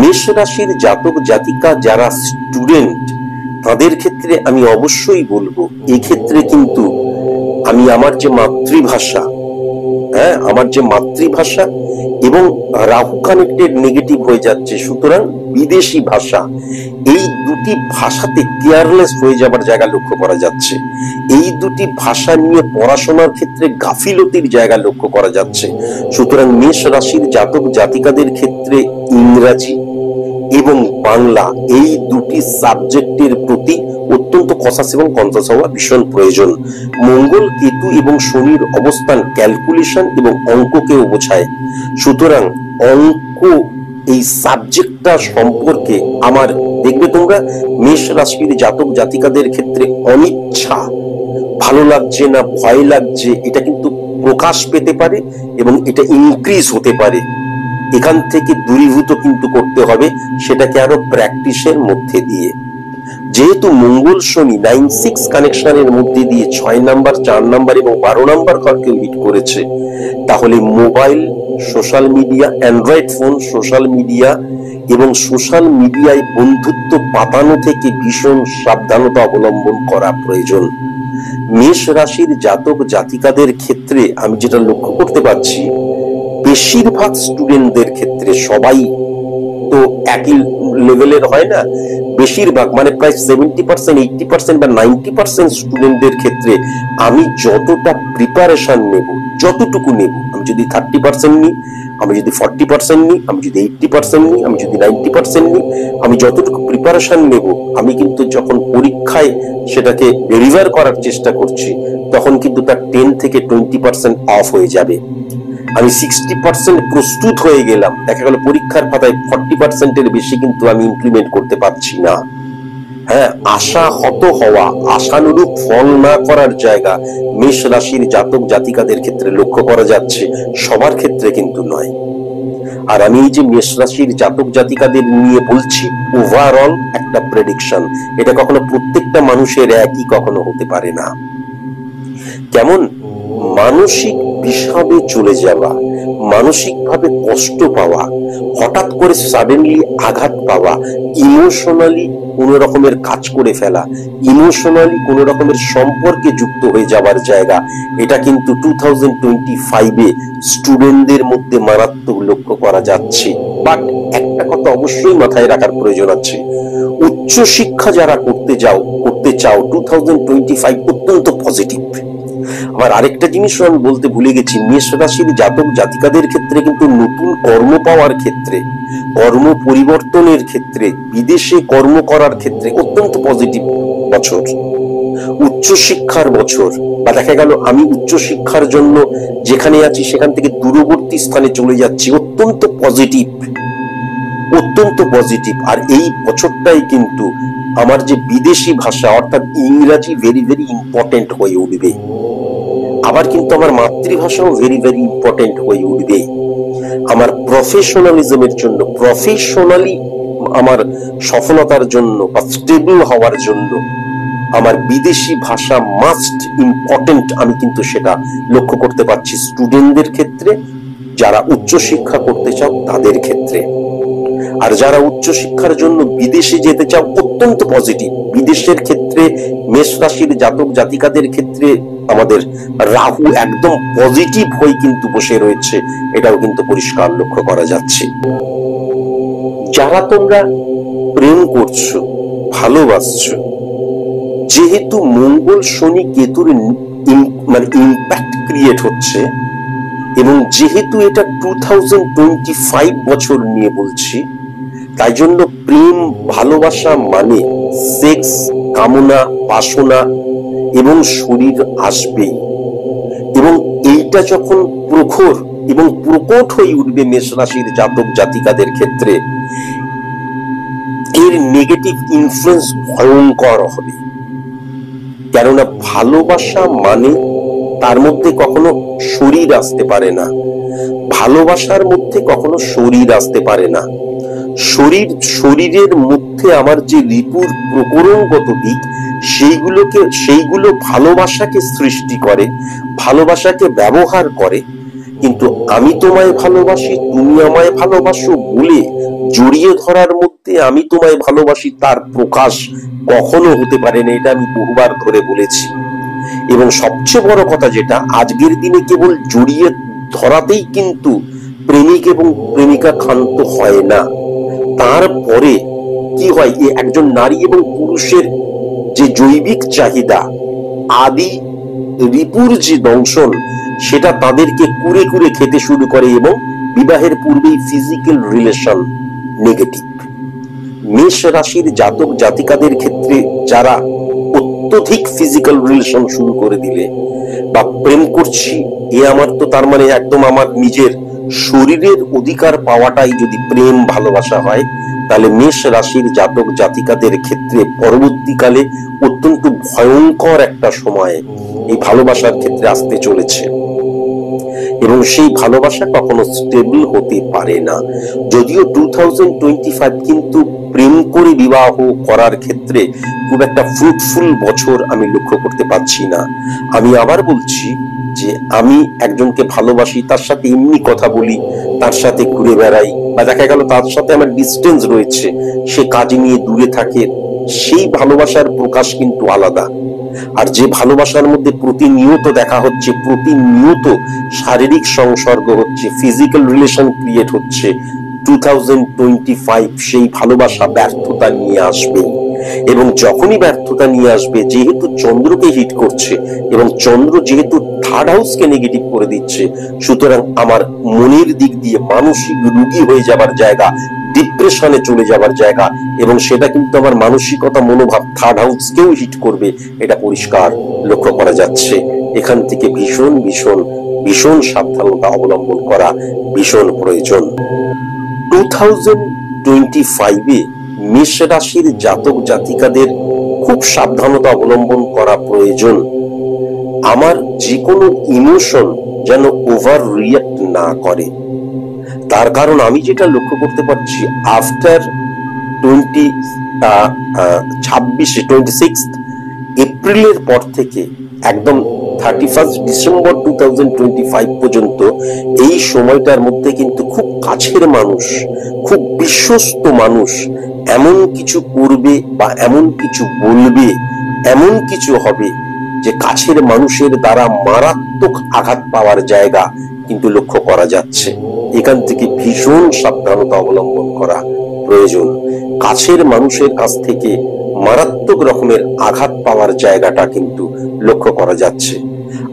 মেষ রাশির জাতক জাতিকা যারা স্টুডেন্ট, তাদের ক্ষেত্রে আমি অবশ্যই বলবো, এই ক্ষেত্রে কিন্তু আমি আমার যে মাতৃভাষা, আমার যে মাতৃভাষা এবং রাহু কানেক্টেড নেগেটিভ হয়ে যাচ্ছে, সুতরাং বিদেশি ভাষা, এই দুটি ভাষাতে কেয়ারলেস হয়ে যাবার জায়গা লক্ষ্য করা যাচ্ছে। এই দুটি ভাষা নিয়ে পড়াশোনার ক্ষেত্রে গাফিলতির জায়গা লক্ষ্য করা যাচ্ছে। সুতরাং মেষ রাশির জাতক জাতিকাদের ক্ষেত্রে ইংরাজি এবং বাংলা, এই দুটি সাবজেক্টের প্রতি অত্যন্ত কসাস এবং কনসাস হওয়া ভীষণ প্রয়োজন। মঙ্গল, কেতু এবং শনির অবস্থান ক্যালকুলেশন এবং অঙ্ককেও বোঝায়। সুতরাং অঙ্ক, এই সাবজেক্টটা সম্পর্কে আমার, দেখবে তোমরা মেষ রাশির জাতক জাতিকাদের ক্ষেত্রে অনিচ্ছা, ভালো লাগছে না, ভয় লাগছে, এটা কিন্তু প্রকাশ পেতে পারে এবং এটা ইনক্রিজ হতে পারে। এখান থেকে দূরীভূত কিন্তু করতে হবে, সেটাকে আরো প্র্যাকটিসের মধ্যে দিয়ে। যেহেতু মঙ্গল শনি 9-6 কানেকশনের মধ্যে দিয়ে 6 নাম্বার, 4 নাম্বার এবং 12 নাম্বার ঘরকে হিট করেছে, তাহলে mobile, social media, Android phone, social media এবং সোশ্যাল মিডিয়ায় বন্ধুত্ব পাতানো থেকে ভীষণ সাবধানতা অবলম্বন করা প্রয়োজন। মেষ রাশির জাতক জাতিকাদের ক্ষেত্রে আমি যেটা লক্ষ্য করতে পারছি, বেশিরভাগ স্টুডেন্টদের ক্ষেত্রে, সবাই তো একই লেভেলের হয় না, বেশিরভাগ মানে প্রায় 70%, 80% বা 90% স্টুডেন্টদের ক্ষেত্রে আমি যতটা প্রিপারেশন নেব, যতটুকু নেব, আমি যদি 30% নিই, আমি যদি 40% নিই, আমি যদি 80% নিই, আমি যদি 90% নিই, আমি যতটুকু প্রিপারেশন নেব, আমি কিন্তু যখন পরীক্ষায় সেটাকে ডেলিভার করার চেষ্টা করছি, তখন কিন্তু তার 10 থেকে 20% অফ হয়ে যাবে। আমি 60% প্রস্তুত হয়ে গেলাম, দেখা গেল পরীক্ষার খাতায় 40%-এর বেশি কিন্তু আমি ইমপ্লিমেন্ট করতে পারছি না। হ্যাঁ, আশা হত হওয়া, আশানুরূপ ফল না করার জায়গা মেষ রাশির জাতক জাতিকাদের ক্ষেত্রে লক্ষ্য করা যাচ্ছে, সবার ক্ষেত্রে কিন্তু নয়। আর আমি এই যে মেষ রাশির জাতক জাতিকাদের নিয়ে বলছি, ওভারঅল একটা প্রেডিকশন, এটা কখনো প্রত্যেকটা মানুষের একই কখনো হতে পারে না। কেমন মানসিক বিষাদে চলে যাওয়া, মানসিকভাবে কষ্ট পাওয়া, হঠাৎ করে সাডেনলি আঘাত পাওয়া, ইমোশনালি কোন রকমের কাজ করে ফেলা, ইমোশনালি কোন রকমের সম্পর্কে যুক্ত হয়ে যাওয়ার জায়গা, এটা কিন্তু 2025-এ স্টুডেন্টদের মধ্যে মারাত্মক লক্ষ্য করা যাচ্ছে। বাট একটা কথা অবশ্যই মাথায় রাখার প্রয়োজন আছে, উচ্চ শিক্ষা যারা করতে চাও 2025 অত্যন্ত পজিটিভ। আবার আরেকটা জিনিসও আমি বলতে ভুলে গেছি, মেষ রাশির জাতক জাতিকাদের ক্ষেত্রে কিন্তু নতুন কর্ম পাওয়ার ক্ষেত্রে, কর্ম পরিবর্তনের ক্ষেত্রে, বিদেশে কর্ম করার ক্ষেত্রে অত্যন্ত পজিটিভ বছর, উচ্চ শিক্ষার বছর। বা দেখা গেল আমি উচ্চ শিক্ষার জন্য যেখানে আছি সেখান থেকে দূরবর্তী স্থানে চলে যাচ্ছি, অত্যন্ত পজিটিভ, অত্যন্ত পজিটিভ। আর এই বছরটাই কিন্তু আমার যে বিদেশি ভাষা অর্থাৎ ইংরাজি ভেরি ভেরি ইম্পর্টেন্ট হয়ে উঠবে। আবার কিন্তু আমার মাতৃভাষাও ভেরি ভেরি ইম্পর্টেন্ট হয়ে উঠবে। আমার প্রফেশনালিজমের জন্য, প্রফেশনালি আমার সফলতার জন্য বা স্টেবল হওয়ার জন্য আমার বিদেশি ভাষা মাস্ট ইম্পর্টেন্ট। আমি কিন্তু সেটা লক্ষ্য করতে পারছি স্টুডেন্টদের ক্ষেত্রে, যারা উচ্চ শিক্ষা করতে চাও তাদের ক্ষেত্রে। আর যারা উচ্চ শিক্ষার জন্য বিদেশে যেতে চাও অত্যন্ত পজিটিভ। বিদেশের ক্ষেত্রে মেষ রাশির জাতক জাতিকাদের ক্ষেত্রে আমাদের রাহু একদম পজিটিভ হয়ে কিন্তু বসে রয়েছে, এটাও কিন্তু পরিষ্কার লক্ষ্য করা যাচ্ছে। যারা তোমরা প্রেম করছো, ভালোবাসছো, যেহেতু মঙ্গল শনি কেতুর ইম্প্যাক্ট ক্রিয়েট হচ্ছে এবং যেহেতু এটা 2025 বছর নিয়ে বলছি, তাই জন্য প্রেম ভালোবাসা মানে সেক্স, কামনা, বাসনা এবং শরীর আসবেই। এবং এইটা যখন প্রখর এবং প্রকট হয়ে উঠবে মেষ রাশির জাতক জাতিকাদের ক্ষেত্রে, এর নেগেটিভ ইনফ্লুয়েন্স ভয়ঙ্কর হবে। কেননা ভালোবাসা মানে তার মধ্যে কখনো শরীর আসতে পারে না, ভালোবাসার মধ্যে কখনো শরীর আসতে পারে না। শরীরের মধ্যে আমার যে রিপুর প্রকরণগত দিক, সেইগুলো ভালোবাসাকে সৃষ্টি করে, ভালোবাসাকে ব্যবহার করে। কিন্তু আমি তোমায় ভালোবাসি, তুমি আমায় ভালোবাসো বলে জড়িয়ে ধরার মধ্যে আমি তোমায় ভালোবাসি তার প্রকাশ কখনো হতে পারে না। এটা আমি বহুবার ধরে বলেছি। এবং সবচেয়ে বড় কথা যেটা, আজকের দিনে কেবল জড়িয়ে ধরাতেই কিন্তু প্রেমিক এবং প্রেমিকা ক্ষান্ত হয় না। তারপরে কি হয়, একজন নারী এবং পুরুষের যে জৈবিক চাহিদা, আদি রিপুর যে দংশন, সেটা তাদেরকে কুরে কুরে খেতে শুরু করে এবং বিবাহের পূর্বেই ফিজিক্যাল রিলেশন নেগেটিভ। মেষ রাশির জাতক জাতিকাদের ক্ষেত্রে যারা অত্যধিক ফিজিক্যাল রিলেশন শুরু করে দিলে বা প্রেম করছি, আমার তো তার মানে একদম আমার নিজের শরীরের অধিকার পাওয়াটাই যদি প্রেম ভালোবাসা হয়, তাহলে মেষ রাশির জাতক জাতিকাদের ক্ষেত্রে পরবর্তীকালে অত্যন্ত ভয়ঙ্কর একটা সময় এই ভালোবাসার ক্ষেত্রে আসতে চলেছে। এবং সেই ভালোবাসা কখনো স্টেবল হতে পারে না। যদিও 2025 কিন্তু প্রেম করে বিবাহ করার ক্ষেত্রে খুব একটা ফ্রুটফুল বছর আমি লক্ষ্য করতে পারছি না। আমি আবার বলছি যে আমি একজনকে ভালোবাসি, তার সাথে এমনি কথা বলি, তার সাথে ঘুরে বেড়াই, বা দেখা গেল তার সাথে আমার ডিস্টেন্স রয়েছে, সে কাজ নিয়ে দূরে থাকে, সেই ভালোবাসার প্রকাশ কিন্তু আলাদা। আর যে ভালোবাসার মধ্যে প্রতিনিয়ত দেখা হচ্ছে, প্রতিনিয়ত শারীরিক সংসর্গ হচ্ছে, ফিজিক্যাল রিলেশন ক্রিয়েট হচ্ছে, 2025 সেই ভালোবাসা ব্যর্থতা নিয়ে আসবে। এবং যখনই ব্যর্থতা নিয়ে আসবে, যেহেতু চন্দ্রকে হিট করছে এবং চন্দ্র যেহেতু থার্ড হাউসকে নেগেটিভ করে দিচ্ছে, সুতরাং আমার মনের দিক দিয়ে মানসিক রোগী হয়ে যাবার জায়গা, ডিপ্রেশনে চলে যাবার জায়গা, এবং সেটা কিন্তু আমার মানসিকতা, মনোভাব থার্ড হাউসকেও হিট করবে, এটা পরিষ্কার লক্ষ্য করা যাচ্ছে। এখান থেকে ভীষণ ভীষণ ভীষণ সাবধানতা অবলম্বন করা ভীষণ প্রয়োজন। 2025-এ মেষ রাশির জাতক জাতিকাদের খুব সাবধানতা অবলম্বন করা প্রয়োজন। আমার যে কোনো ইমোশন যেন ওভার রিয়াক্ট না করে। তার কারণ আমি যেটা লক্ষ্য করতে পারছি, আফটার 26 এপ্রিলের পর থেকে একদম 31 ডিসেম্বর 2025 পর্যন্ত এই সময়টার মধ্যে কিন্তু খুব কাছের মানুষ, খুব বিশ্বস্ত মানুষ এমন কিছু করবে বা এমন কিছু বলবে, এমন কিছু হবে যে কাছের মানুষের দ্বারা মারাত্মক আঘাত পাওয়ার জায়গা কিন্তু লক্ষ্য করা যাচ্ছে। এখান থেকে ভীষণ সাবধানতা অবলম্বন করা প্রয়োজন। কাছের মানুষের কাছ থেকে মারাত্মক রকমের আঘাত পাওয়ার জায়গাটা কিন্তু লক্ষ্য করা যাচ্ছে।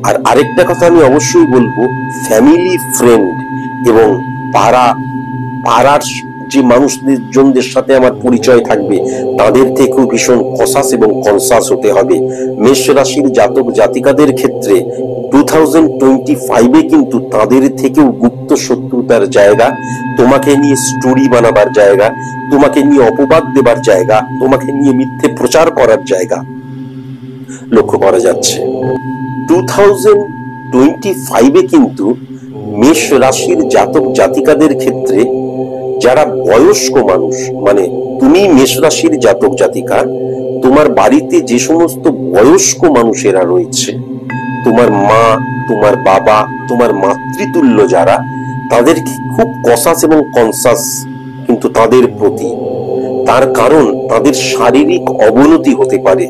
আর আরেকটা কথা আমি অবশ্যই বলবো, ফ্যামিলি, ফ্রেন্ড এবং পাড়ার যে মানুষজনদের সাথে আমার পরিচয় থাকবে তাদের থেকেও ভীষণ কসাস এবং কনসাস হতে হবে। মেষ রাশির জাতক জাতিকাদের ক্ষেত্রে 2025-এ কিন্তু তাদের থেকেও গুপ্ত শত্রুতার জায়গা, তোমাকে নিয়ে স্টোরি বানাবার জায়গা, তোমাকে নিয়ে অপবাদ দেবার জায়গা, তোমাকে নিয়ে মিথ্যে প্রচার করার জায়গা লক্ষ্য করা যাচ্ছে। 2025-এ কিন্তু মেষ রাশির জাতক জাতিকাদের ক্ষেত্রে যারা বয়স্ক মানুষ, মানে তুমি মেষ রাশির জাতক জাতিকা, তোমার বাড়িতে যে সমস্ত বয়স্ক মানুষেরা রয়েছে, তোমার মা, তোমার বাবা, তোমার মাতৃতুল্য যারা, তাদেরকে খুব কসাস এবং কনসাস কিন্তু তাদের প্রতি। তার কারণ তাদের শারীরিক অবনতি হতে পারে,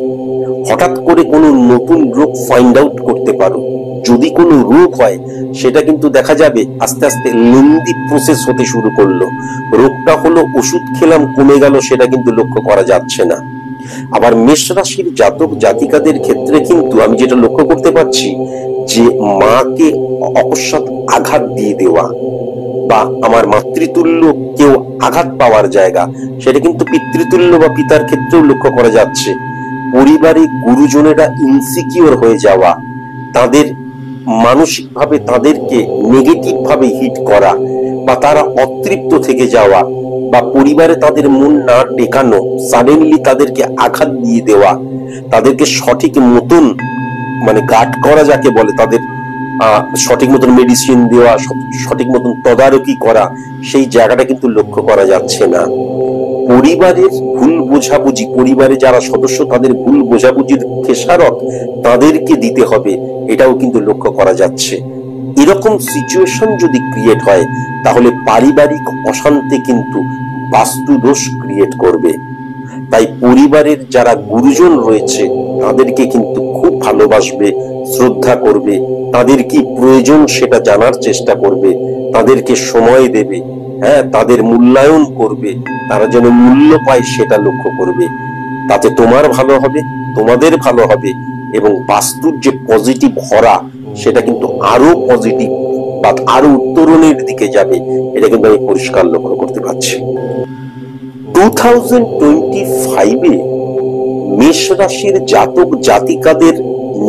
হঠাৎ করে কোনো নতুন রোগ ফাইন্ড আউট করতে পারো। যদি কোনো রোগ হয় সেটা কিন্তু দেখা যাবে আস্তে আস্তে লেন্দি প্রসেস হতে শুরু করলো। রোগটা হলো ওষুধ খেলাম কমে গেল, সেটা কিন্তু লক্ষ্য করা যাচ্ছে না। আবার মেষ রাশির জাতক জাতিকাদের ক্ষেত্রে কিন্তু আমি যেটা লক্ষ্য করতে পারছি যে মাকে অকস্মাৎ আঘাত দিয়ে দেওয়া বা আমার মাতৃতুল্য কেউ আঘাত পাওয়ার জায়গা, সেটা কিন্তু পিতৃতুল্য বা পিতার ক্ষেত্রেও লক্ষ্য করা যাচ্ছে। পরিবারে গুরুজনেরা ইনসিকিউর হয়ে যাওয়া, তাদের মানসিকভাবে তাদেরকে নেগেটিভ ভাবে হিট করা বা তারা অতৃপ্ত থেকে যাওয়া বা পরিবারে তাদের মন না টেকানো, সাডেনলি তাদেরকে আঘাত দিয়ে দেওয়া, তাদেরকে সঠিক মতন মানে গার্ড করা যাকে বলে, তাদের সঠিক মতন মেডিসিন দেওয়া, সঠিক মতন তদারকি করা, সেই জায়গাটা কিন্তু লক্ষ্য করা যাচ্ছে না। পরিবারের ভুল বোঝাবুঝি, পরিবারে যারা সদস্য তাদের ভুল বোঝাবুঝির খেসারত তাদেরকে দিতে হবে, এটাও কিন্তু লক্ষ্য করা যাচ্ছে। এরকম সিচুয়েশন যদি ক্রিয়েট হয় তাহলে পারিবারিক অশান্তি কিন্তু বাস্তুদোষ ক্রিয়েট করবে। তাই পরিবারের যারা গুরুজন রয়েছে তাদেরকে কিন্তু খুব ভালোবাসবে, শ্রদ্ধা করবে, তাদের কি প্রয়োজন সেটা জানার চেষ্টা করবে, তাদেরকে সময় দেবে, হ্যাঁ, তাদের মূল্যায়ন করবে, তারা যেন মূল্য পায় সেটা লক্ষ্য করবে। তাতে তোমার ভালো হবে, তোমাদের ভালো হবে এবং বাস্তুর যে পজিটিভ হরা সেটা কিন্তু আরো পজিটিভ বা আরো উত্তরণের দিকে যাবে, এটা কিন্তু আমি পরিষ্কার লক্ষ্য করতে পারছি। 2025-এ মেষ রাশির জাতক জাতিকাদের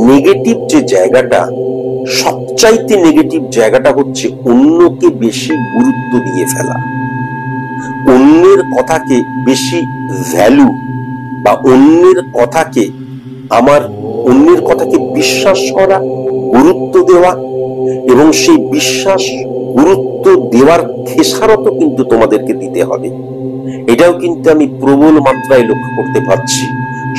নেগেটিভ যে জায়গাটা, সবচাইতে নেগেটিভ জায়গাটা হচ্ছে অন্যকে বেশি গুরুত্ব দিয়ে ফেলা, অন্যের কথাকে বেশি ভ্যালু বা অন্যের কথাকে বিশ্বাস করা, গুরুত্ব দেওয়া এবং সেই বিশ্বাস গুরুত্ব দেওয়ার খেসারত কিন্তু তোমাদেরকে দিতে হবে। এটাও কিন্তু আমি প্রবল মাত্রায় লক্ষ্য করতে পারছি।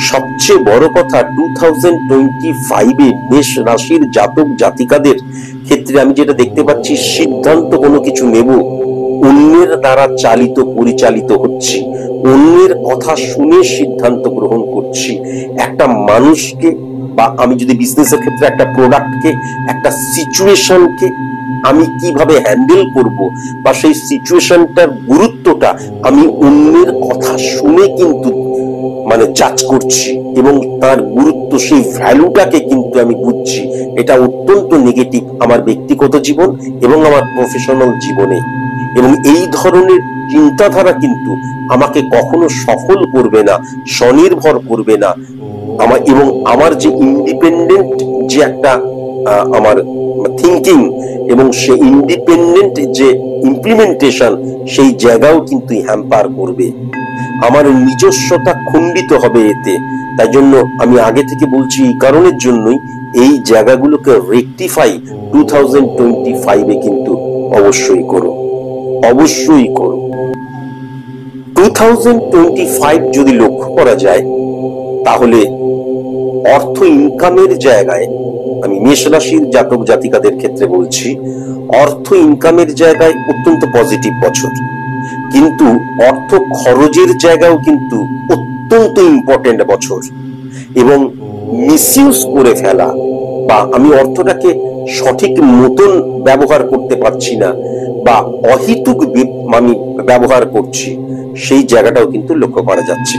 সবচেয়ে বড় কথা, 2025-এ মেষ রাশির জাতক জাতিকাদের ক্ষেত্রে আমি যেটা দেখতে পাচ্ছি, সিদ্ধান্ত কোনো কিছু নেব, অন্যের দ্বারা চালিত পরিচালিত হচ্ছি, অন্যের কথা শুনে সিদ্ধান্ত গ্রহণ করছি। একটা মানুষকে বা আমি যদি বিজনেসের ক্ষেত্রে একটা প্রোডাক্টকে, একটা সিচুয়েশনকে আমি কিভাবে হ্যান্ডেল করব বা সেই সিচুয়েশনটার গুরুত্বটা আমি অন্যের কথা শুনে কিন্তু মানে জাজ করছি এবং তার গুরুত্ব, সেই ভ্যালুটাকে কিন্তু আমি বুঝছি। এটা অত্যন্ত নেগেটিভ আমার ব্যক্তিগত জীবন এবং আমার প্রফেশনাল জীবনে। এবং এই ধরনের চিন্তাধারা কিন্তু আমাকে কখনো সফল করবে না, স্বনির্ভর করবে না। আমার যে ইন্ডিপেন্ডেন্ট যে একটা আমার থিঙ্কিং এবং সে ইন্ডিপেন্ডেন্ট যে ইমপ্লিমেন্টেশন, সেই জায়গাও কিন্তু হ্যাম্পার করবে। আমার নিজস্বতা খণ্ডিত হবে এতে। তাই জন্য আমি আগে থেকে বলছি, এই কারণের জন্যই এই জায়গাগুলোকে রেকটিফাই 2025-এ কিন্তু অবশ্যই করো, অবশ্যই করো। 2025 যদি লক্ষ্য করা যায় তাহলে অর্থ ইনকামের জায়গায়, আমি মেষ রাশির জাতক জাতিকাদের ক্ষেত্রে বলছি, অর্থ ইনকামের জায়গায় অত্যন্ত পজিটিভ বছর, কিন্তু অর্থ খরচের জায়গাও কিন্তু অত্যন্ত ইম্পর্টেন্ট বছর। এবং মিসইউজ করে ফেলা, বা আমি অর্থটাকে সঠিক মতন ব্যবহার করতে পারছি না, বা অহেতুক আমি ব্যবহার করছি, সেই জায়গাটাও কিন্তু লক্ষ্য করা যাচ্ছে।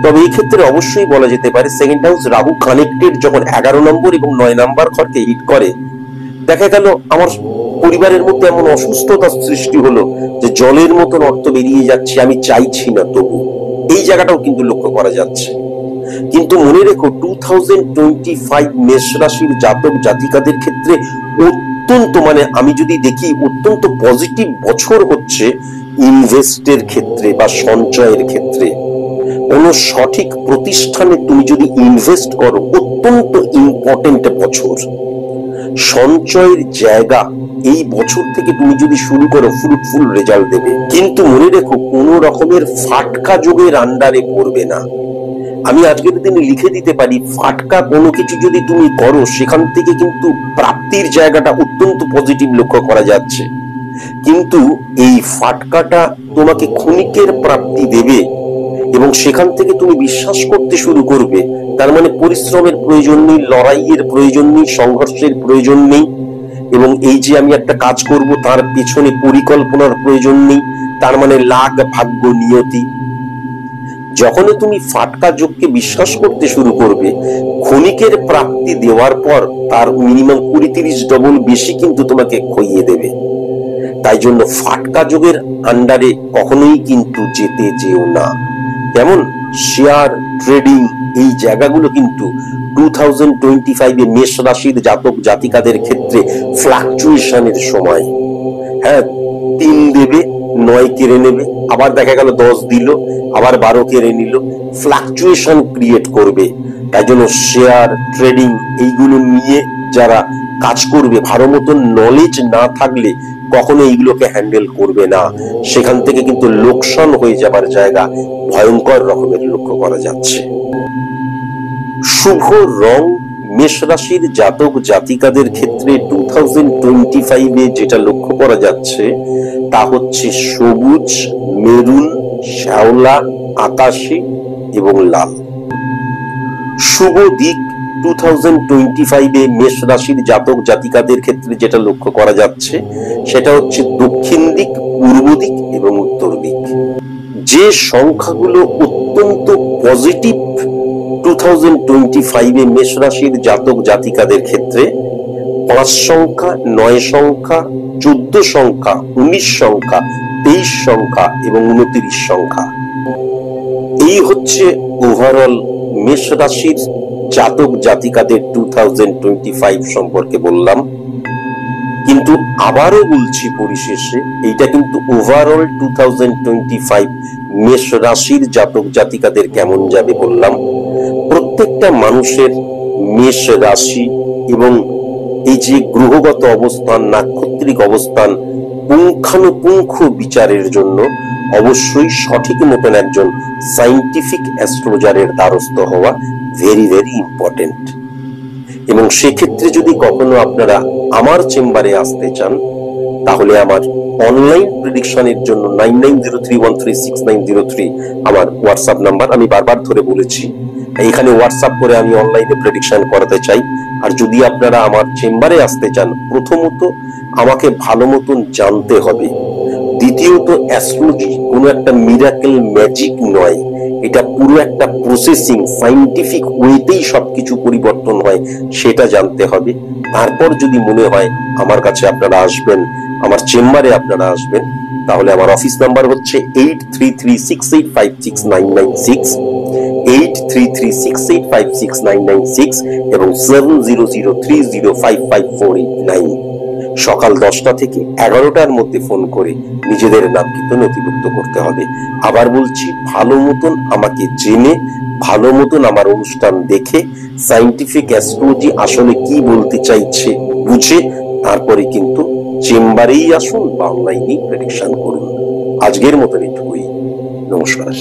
তবে এই ক্ষেত্রে অবশ্যই বলা যেতে পারে সেকেন্ড হাউস রাহু কানেক্টেড যখন 11 নম্বর এবং 9 নম্বর ঘরকে হিট করে, দেখা গেল আমার পরিবারের মধ্যে এমন অসুস্থতার সৃষ্টি হলো যে জলের মতন অর্থ বেরিয়ে যাচ্ছে, আমি চাইছি না তবু, এই জায়গাটাও কিন্তু লক্ষ্য করা যাচ্ছে। কিন্তু মনে রেখো 2025 মেষ রাশির জাতক জাতিকাদের ক্ষেত্রে অত্যন্ত, মানে আমি যদি দেখি অত্যন্ত পজিটিভ বছর হচ্ছে ইনভেস্টের ক্ষেত্রে বা সঞ্চয়ের ক্ষেত্রে। কোনো সঠিক প্রতিষ্ঠানে তুমি যদি ইনভেস্ট করো, অত্যন্ত ইম্পর্টেন্ট বছর। সঞ্চয়ের জায়গা এই বছর থেকে তুমি যদি শুরু করো, ফ্রুটফুল রেজাল্ট দেবে। কিন্তু মনে রেখো কোন রকমের ফাটকা যোগের আন্ডারে পড়বে না। আমি আজকের দিনে লিখে দিতে পারি, ফাটকা কোনো কিছু যদি তুমি করো, সেখান থেকে কিন্তু প্রাপ্তির জায়গাটা অত্যন্ত পজিটিভ লক্ষ্য করা যাচ্ছে। কিন্তু এই ফাটকাটা তোমাকে ক্ষণিকের প্রাপ্তি দেবে এবং সেখান থেকে তুমি বিশ্বাস করতে শুরু করবে, তার মানে পরিশ্রমের প্রয়োজন নেই, লড়াইয়ের প্রয়োজন নেই, সংঘর্ষের প্রয়োজন নেই, এবং এই যে আমি একটা কাজ করব তার পেছনে পরিকল্পনার প্রয়োজন নেই, তার মানে লাগ ভাগ্য নিয়তি। যখন তুমি ফাটকা যোগকে বিশ্বাস করতে শুরু করবে, ক্ষণিকের প্রাপ্তি দেওয়ার পর তার মিনিমাম 20-30 ডবল বেশি কিন্তু তোমাকে খইয়ে দেবে। তাই জন্য ফাটকা যোগের আন্ডারে কখনোই কিন্তু যেতে যেও না। যেমন শেয়ার ট্রেডিং, এই জায়গাগুলো কিন্তু 2025 এ মেষ রাশির জাতক জাতিকাদের ক্ষেত্রে ফ্লাকচুয়েশনের সময়। হ্যাঁ, 3 দেবে, 9 কেড়ে নেবে, আবার দেখা গেল 10 দিল, আবার 12 কেড়ে নিল, ফ্লাকচুয়েশন ক্রিয়েট করবে। তাই জন্য শেয়ার ট্রেডিং এইগুলো নিয়ে যারা কাজ করবে, ভালো মতন নলেজ না থাকলে কখনো এইগুলোকে হ্যান্ডেল করবে না। সেখান থেকে কিন্তু লোকসান হয়ে যাবার জায়গা ভয়ঙ্কর রকমের লক্ষ্য করা যাচ্ছে। শুভ রং মেষ রাশির জাতক জাতিকাদের ক্ষেত্রে 2025 এ যেটা লক্ষ্য করা যাচ্ছে তা হচ্ছে সবুজ, মেরুন, শ্যাওলা, আকাশী এবং লাল। শুভ দিক 2025 এ মেষ রাশির জাতক জাতিকাদের ক্ষেত্রে যেটা লক্ষ্য করা যাচ্ছে সেটা হচ্ছে দক্ষিণ দিক, পূর্ব দিক এবং উত্তর দিক। যে সংখ্যাগুলো অত্যন্ত পজিটিভ 2025 এ মেষ রাশির জাতক জাতিকাদের ক্ষেত্রে 5 সংখ্যা, 9 সংখ্যা, 14 সংখ্যা, 19 সংখ্যা, 23 সংখ্যা এবং 29 সংখ্যা। এই হচ্ছে ওভারঅল মেষ রাশির জাতক জাতিকাদের 2025 সম্পর্কে বললাম। কিন্তু আবারও বলছি পরিশেষে, এইটা কিন্তু ওভারঅল 2025 মেষ রাশির জাতক জাতিকাদের কেমন যাবে বললাম। প্রত্যেকটা মানুষের মেষ রাশি এবং এই যে গ্রহগত অবস্থান, নাক্ষত্রিক অবস্থান পুঙ্খানুপুঙ্খ বিচারের জন্য অবশ্যই সঠিক মতন একজন সায়েন্টিফিক অ্যাস্ট্রোলজারের দ্বারস্থ হওয়া ভেরি ভেরি ইম্পর্টেন্ট। এবং সেক্ষেত্রে যদি কখনো আপনারা আমার চেম্বারে আসতে চান, তাহলে আমার অনলাইন প্রেডিকশনের জন্য 9903136903 আমার হোয়াটসঅ্যাপ নাম্বার। আমি বারবার ধরে বলেছি, এখানে হোয়াটসঅ্যাপ করে আমি অনলাইনে প্রেডিকশন করাতে চাই। আর যদি আপনারা আমার চেম্বারে আসতে চান, প্রথমত আমাকে ভালো মতন জানতে হবে, দ্বিতীয়ত অ্যাস্ট্রোলজি কোনো একটা মিরাকেল ম্যাজিক নয়, এটা পুরো একটা প্রসেসিং, সায়েন্টিফিক ওয়েতেই সবকিছু পরিবর্তন হয়, সেটা জানতে হবে। তারপর যদি মনে হয় আমার কাছে আপনারা আসবেন, আমার চেম্বারে আপনারা আসবেন, তাহলে আমার অফিস নাম্বার হচ্ছে 8336856996, 8336856996 এবং 7003055489। সকাল 10টা থেকে 11টার মধ্যে ফোন করে নিজেদের নাম কিন্তু নথিভুক্ত করতে হবে। আবার বলছি, ভালো মতন আমাকে জেনে, ভালো মতন আমার অনুষ্ঠান দেখে, সায়েন্টিফিক অ্যাস্ট্রোলজি আসলে কি বলতে চাইছে বুঝে তারপরে কিন্তু চেম্বারেই আসুন বা অনলাইনে প্রেডিকশন করুন। আজকের মতন এটুকুই। নমস্কার।